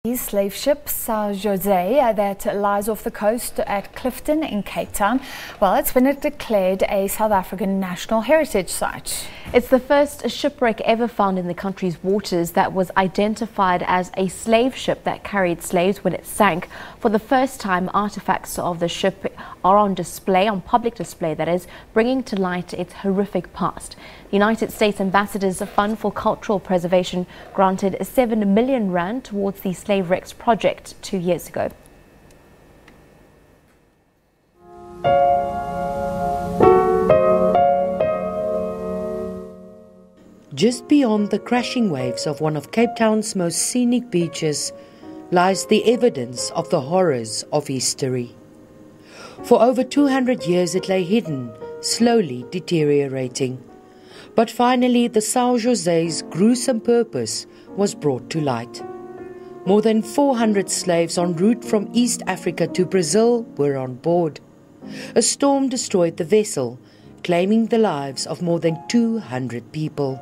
The slave ship São José that lies off the coast at Clifton in Cape Town, well, it's been declared a South African National Heritage Site. It's the first shipwreck ever found in the country's waters that was identified as a slave ship that carried slaves when it sank. For the first time, artifacts of the ship are on display, on public display that is, bringing to light its horrific past. The United States Ambassador's Fund for Cultural Preservation granted 7 million rand towards the slave wrecks project 2 years ago. Just beyond the crashing waves of one of Cape Town's most scenic beaches lies the evidence of the horrors of history. For over 200 years it lay hidden, slowly deteriorating. But finally the São José's gruesome purpose was brought to light. More than 400 slaves en route from East Africa to Brazil were on board. A storm destroyed the vessel, claiming the lives of more than 200 people.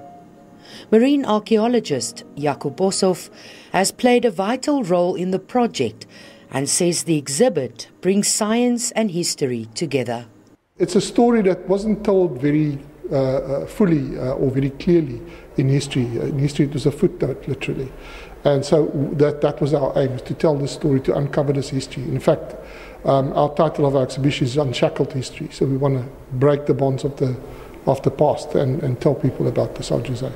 Marine archaeologist Jakub Boshoff has played a vital role in the project and says the exhibit brings science and history together. It's a story that wasn't told very fully or very clearly in history. In history it was a footnote, literally. And so that was our aim, to tell this story, to uncover this history. In fact, our title of our exhibition is Unshackled History. So we want to break the bonds of the past and tell people about the São José.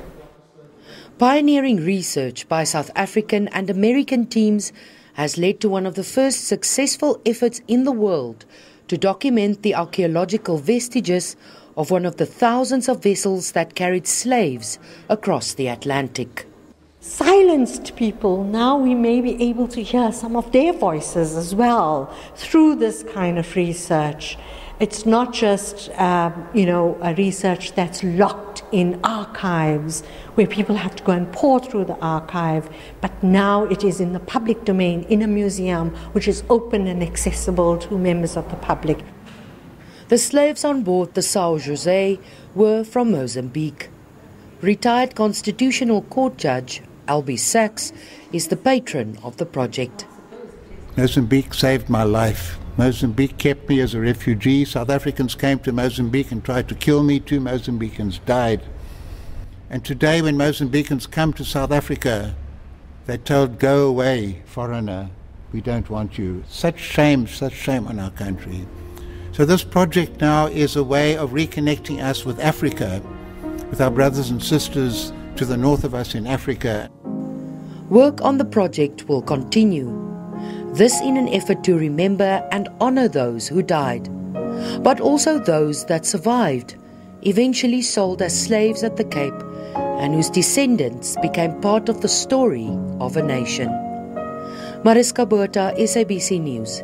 Pioneering research by South African and American teams has led to one of the first successful efforts in the world to document the archaeological vestiges of one of the thousands of vessels that carried slaves across the Atlantic. Silenced people, now we may be able to hear some of their voices as well through this kind of research. It's not just, a research that's locked in archives where people have to go and pore through the archive, but now it is in the public domain, in a museum, which is open and accessible to members of the public. The slaves on board the São José were from Mozambique. Retired Constitutional Court Judge Albie Sachs is the patron of the project. Mozambique saved my life. Mozambique kept me as a refugee. South Africans came to Mozambique and tried to kill me. 2 Mozambicans died. And today when Mozambicans come to South Africa, they're told, go away, foreigner, we don't want you. Such shame on our country. So this project now is a way of reconnecting us with Africa, with our brothers and sisters to the north of us in Africa. Work on the project will continue. This in an effort to remember and honor those who died, but also those that survived, eventually sold as slaves at the Cape, and whose descendants became part of the story of a nation. Mariska Botha, SABC News.